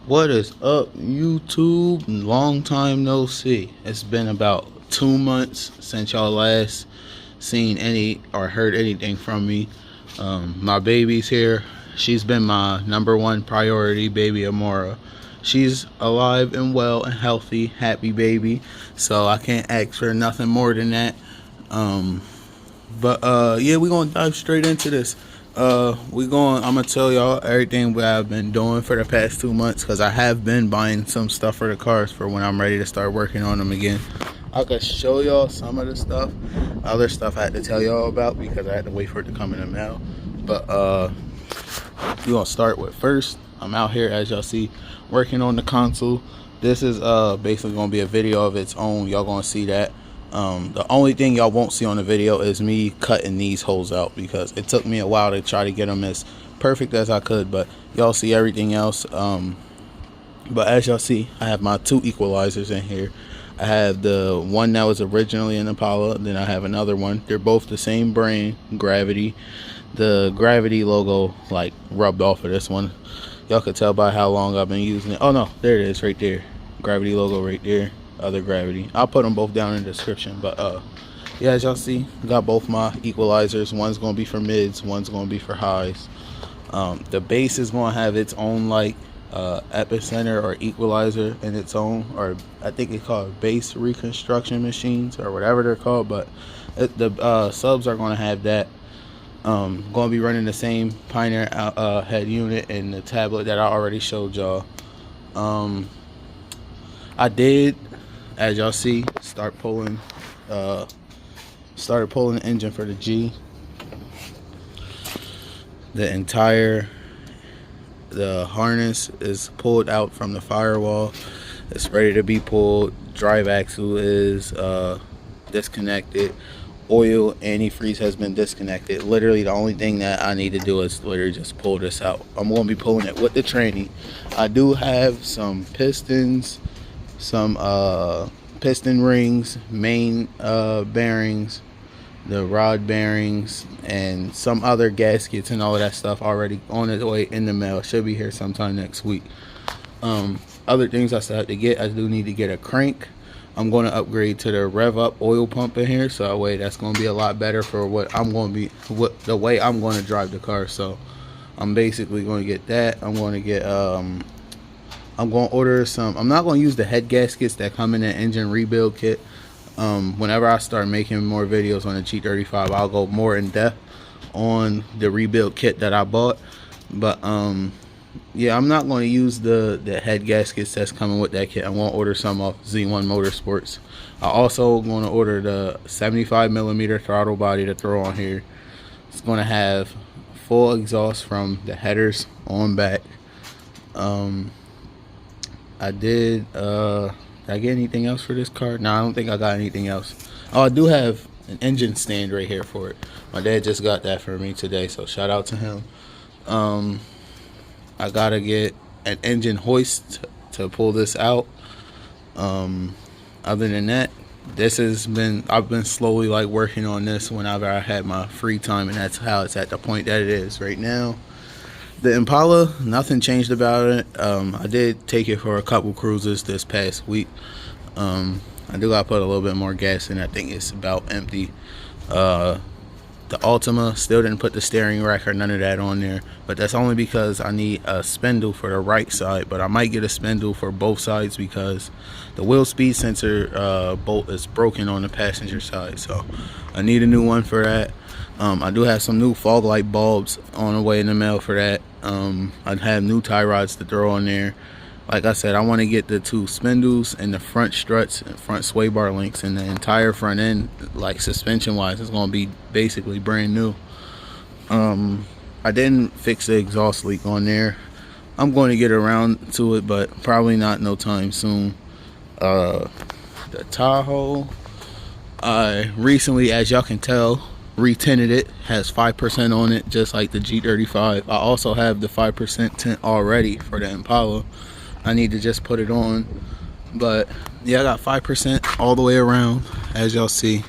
What is up, YouTube? Long time no see. It's been about 2 months since y'all last seen any or heard anything from me. My baby's here. She's been my number one priority, baby Amora. She's alive and well and healthy, happy baby. So I can't ask for nothing more than that. But yeah, we're gonna dive straight into this. I'm gonna tell y'all everything what I've been doing for the past 2 months, because I have been buying some stuff for the cars for when I'm ready to start working on them again. I could show y'all some of the stuff. Other stuff I had to tell y'all about because I had to wait for it to come in the mail. But we're gonna start with first. I'm out here, as y'all see, working on the console. This is basically gonna be a video of its own. Y'all gonna see that. The only thing y'all won't see on the video is me cutting these holes out, because it took me a while to try to get them as perfect as I could, but y'all see everything else. But as y'all see, I have my two equalizers in here. I have the one that was originally in Impala, then I have another one. They're both the same brand, Gravity. The Gravity logo like rubbed off of this one. Y'all could tell by how long I've been using it. Oh no, there it is right there. Gravity logo right there. Other Gravity. I'll put them both down in the description. But yeah, as y'all see, got both my equalizers. One's gonna be for mids, one's gonna be for highs. The bass is gonna have its own like epicenter or equalizer in its own, or I think it's called bass reconstruction machines or whatever they're called. But the subs are gonna have that. Gonna be running the same Pioneer head unit and the tablet that I already showed y'all. I did, as y'all see, started pulling the engine for the G. The harness is pulled out from the firewall. It's ready to be pulled. Drive axle is disconnected. Oil antifreeze has been disconnected. Literally the only thing that I need to do is literally just pull this out. I'm going to be pulling it with the tranny. I do have some pistons, some piston rings, main bearings, the rod bearings, and some other gaskets and all of that stuff already on its way in the mail. Should be here sometime next week. Other things I still have to get, I do need to get a crank. I'm going to upgrade to the rev up oil pump in here, so that way that's going to be a lot better for the way I'm going to drive the car. So I'm basically going to get that. I'm going to order some. I'm not going to use the head gaskets that come in the engine rebuild kit. Whenever I start making more videos on the G35, I'll go more in depth on the rebuild kit that I bought. But yeah, I'm not going to use the head gaskets that's coming with that kit. I'm going to order some off Z1 Motorsports. I also going to order the 75mm throttle body to throw on here. It's going to have full exhaust from the headers on back. Did I get anything else for this car? No, I don't think I got anything else. Oh, I do have an engine stand right here for it. My dad just got that for me today, so shout out to him. I gotta get an engine hoist to pull this out. Other than that, I've been slowly like working on this whenever I had my free time, and that's how it's at the point that it is right now. The Impala, nothing changed about it. I did take it for a couple cruises this past week. I do gotta put a little bit more gas in. I think it's about empty. The Ultima, still didn't put the steering rack or none of that on there, but that's only because I need a spindle for the right side. But I might get a spindle for both sides because the wheel speed sensor bolt is broken on the passenger side, so I need a new one for that. I do have some new fog light bulbs on the way in the mail for that. I have new tie rods to throw on there. Like I said, I want to get the two spindles and the front struts and front sway bar links, and the entire front end, like suspension wise, is going to be basically brand new. I didn't fix the exhaust leak on there. I'm going to get around to it, but probably not no time soon. The Tahoe, I recently, as y'all can tell, retinted it. Has 5% on it, just like the G35. I also have the 5% tint already for the Impala. I need to just put it on. But yeah, I got 5% all the way around. As y'all see,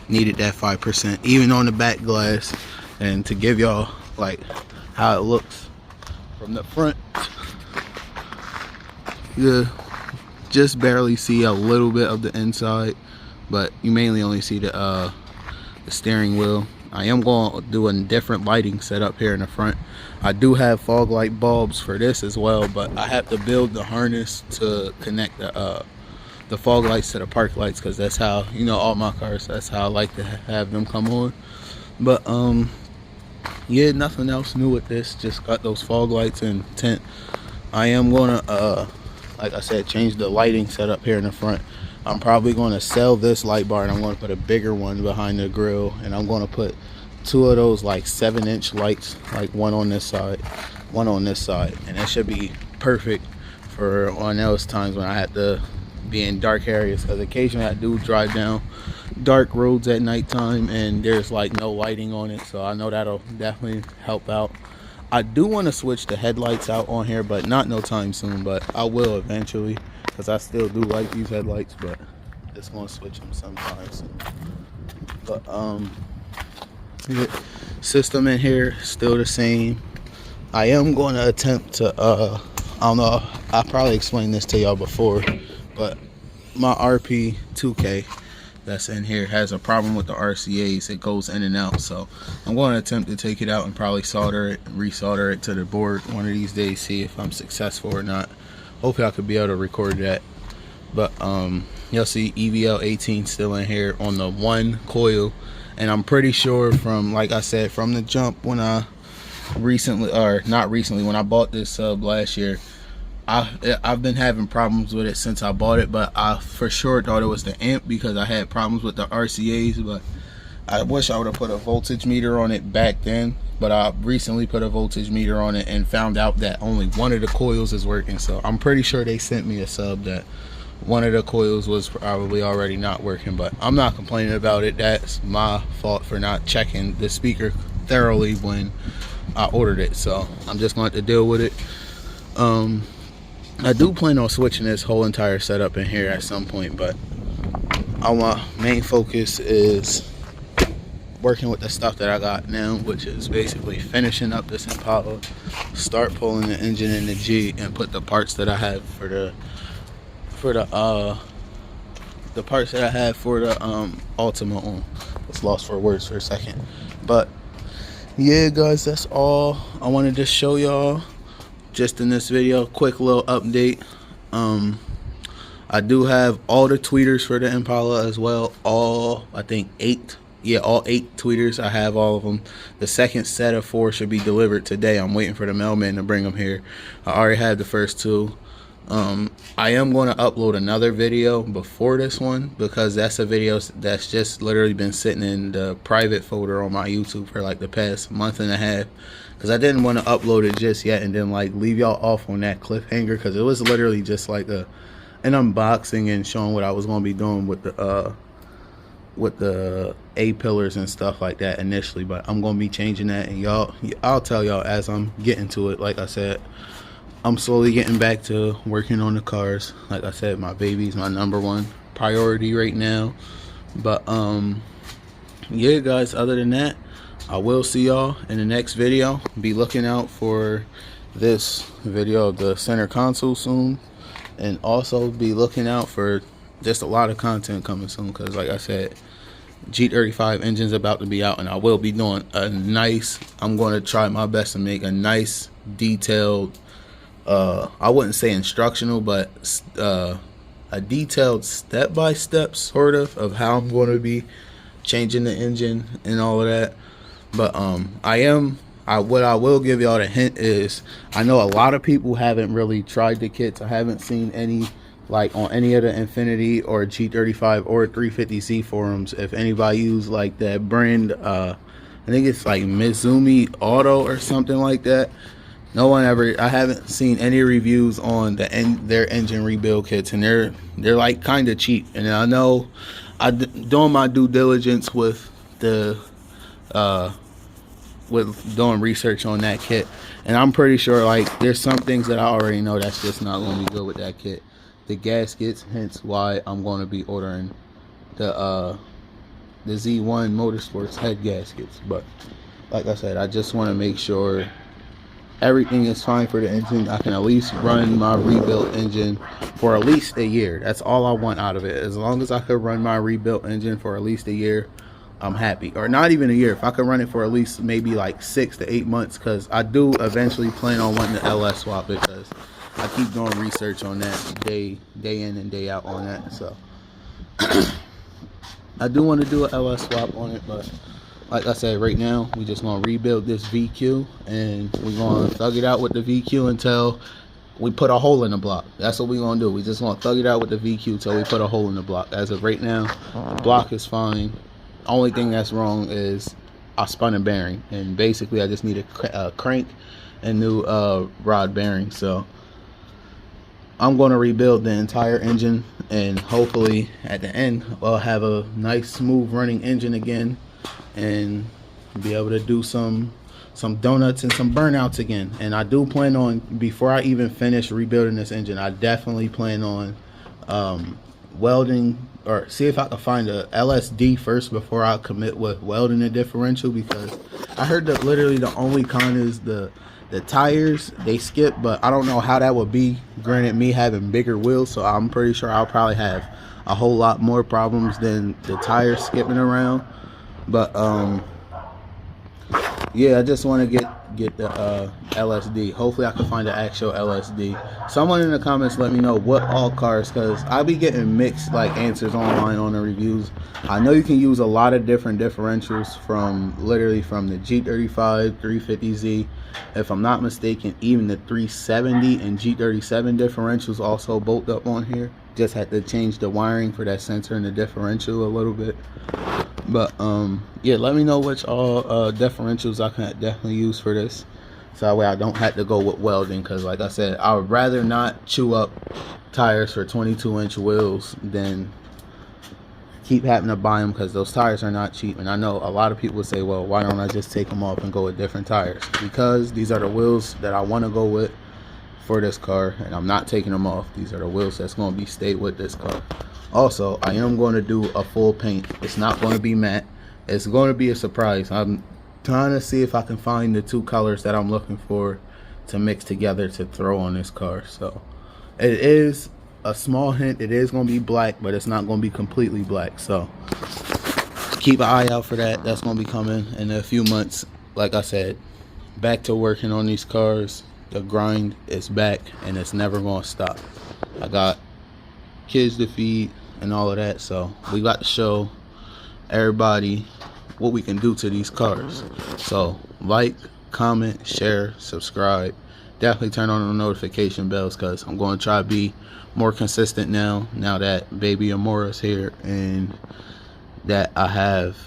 needed that 5% even on the back glass. And to give y'all like how it looks from the front, you just barely see a little bit of the inside, but you mainly only see the steering wheel. I am going to do a different lighting setup here in the front. I do have fog light bulbs for this as well, but I have to build the harness to connect the fog lights to the park lights, because that's how, you know, all my cars, that's how I like to have them come on. But yeah, nothing else new with this, just got those fog lights and tint. I am gonna like I said, change the lighting setup here in the front. I'm probably going to sell this light bar, and I'm going to put a bigger one behind the grill, and I'm going to put 2 of those like 7-inch lights, like one on this side, one on this side, and that should be perfect for on those times when I have to be in dark areas, because occasionally I do drive down dark roads at nighttime and there's like no lighting on it, so I know that'll definitely help out. I do want to switch the headlights out on here, but not no time soon, but I will eventually, because I still do like these headlights, but just going to switch them sometime soon. But yeah, system in here still the same. I am going to attempt to I don't know, I probably explained this to y'all before, but my RP 2K that's in here has a problem with the RCAs. It goes in and out, so I'm going to attempt to take it out and probably solder it, resolder it to the board one of these days, see if I'm successful or not. Hopefully I could be able to record that. But you'll see EVL 18 still in here on the 1 coil, and I'm pretty sure from, like I said, from the jump when I recently, or not recently, when I bought this sub last year, I've been having problems with it since I bought it, but I for sure thought it was the amp because I had problems with the RCAs. But I wish I would have put a voltage meter on it back then, but I recently put a voltage meter on it and found out that only one of the coils is working. So I'm pretty sure they sent me a sub that one of the coils was probably already not working, but I'm not complaining about it. That's my fault for not checking the speaker thoroughly when I ordered it, so I'm just going to have to deal with it. I do plan on switching this whole entire setup in here at some point, but my main focus is working with the stuff that I got now, which is basically finishing up this Impala, start pulling the engine in the G, and put the parts that I have for the parts that I have for the Ultima on. It's lost for words for a second, but yeah, guys, that's all I wanted to show y'all just in this video. Quick little update. I do have all the tweeters for the Impala as well, all I think 8, yeah, all 8 tweeters. I have all of them. The second set of 4 should be delivered today. I'm waiting for the mailman to bring them here. I already had the first 2. I am going to upload another video before this one, because that's a video that's just literally been sitting in the private folder on my YouTube for like the past month and a half, because I didn't want to upload it just yet and then like leave y'all off on that cliffhanger, because it was literally just like an unboxing and showing what I was going to be doing with the A pillars and stuff like that initially. But I'm going to be changing that, and I'll tell y'all as I'm getting to it. Like I said, I'm slowly getting back to working on the cars. Like I said, my baby's my #1 priority right now. But yeah, guys, other than that, I will see y'all in the next video. Be looking out for this video of the center console soon, and also be looking out for just a lot of content coming soon, because like I said, G35 engine's about to be out, and I will be doing I'm going to try my best to make a nice detailed, I wouldn't say instructional, but a detailed step-by-step sort of how I'm going to be changing the engine and all of that. But what I will give y'all the hint is, I know a lot of people haven't really tried the kits. I haven't seen any like on any of the Infinity or G35 or 350Z forums if anybody used like that brand. I think it's like Mizumi Auto or something like that. No one ever, I haven't seen any reviews on their engine rebuild kits, and they're like kind of cheap. And I know doing my due diligence with with doing research on that kit, and I'm pretty sure like there's some things that I already know that's just not going to be good with that kit. The gaskets, hence why I'm going to be ordering the Z1 Motorsports head gaskets. But like I said, I just want to make sure Everything is fine for the engine. I can at least run my rebuilt engine for at least a year. That's all I want out of it. As long as I could run my rebuilt engine for at least a year, I'm happy. Or not even a year. If I could run it for at least maybe like 6 to 8 months, because I do eventually plan on wanting to LS swap it, because I keep doing research on that day in and day out on that. So I do want to do an LS swap on it, but like I said, right now we just gonna rebuild this VQ, and we're gonna thug it out with the VQ until we put a hole in the block. That's what we're gonna do. We just gonna thug it out with the VQ until we put a hole in the block. As of right now, the block is fine. Only thing that's wrong is I spun a bearing, and basically I just need a crank and new rod bearing. So I'm going to rebuild the entire engine, and hopefully at the end we'll have a nice smooth running engine again, and be able to do some donuts and some burnouts again. And I do plan on, before I even finish rebuilding this engine, I definitely plan on welding, or see if I can find a LSD first before I commit with welding the differential, because I heard that literally the only con is the tires, they skip, but I don't know how that would be, granted me having bigger wheels. So I'm pretty sure I'll probably have a whole lot more problems than the tires skipping around. But yeah, I just want to get the LSD. Hopefully I can find the actual LSD. Someone in the comments let me know what all cars, because I'll be getting mixed like answers online on the reviews. I know you can use a lot of different differentials from literally from the G35, 350Z, if I'm not mistaken, even the 370 and G37 differentials also bolt up on here. Just had to change the wiring for that sensor and the differential a little bit. But yeah, let me know which all differentials I can definitely use for this, so that way I don't have to go with welding. Because like I said, I would rather not chew up tires for 22-inch wheels than keep having to buy them, because those tires are not cheap. And I know a lot of people would say, well, why don't I just take them off and go with different tires? Because these are the wheels that I want to go with for this car, and I'm not taking them off. These are the wheels that's going to be stayed with this car. Also, I am going to do a full paint. It's not going to be matte. It's going to be a surprise. I'm trying to see if I can find the two colors that I'm looking for to mix together to throw on this car. So it is a small hint. It is going to be black, but it's not going to be completely black. So keep an eye out for that. That's going to be coming in a few months. Like I said, back to working on these cars. The grind is back, and it's never going to stop. I got kids to feed and all of that, so we got to show everybody what we can do to these cars. So like, comment, share, subscribe. Definitely turn on the notification bells, because I'm going to try to be more consistent now that baby Amora's here, and that I have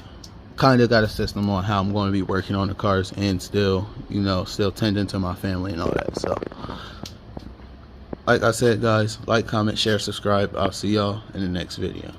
kind of got a system on how I'm going to be working on the cars, and still, you know, still tending to my family and all that. So like I said, guys, like, comment, share, subscribe. I'll see y'all in the next video.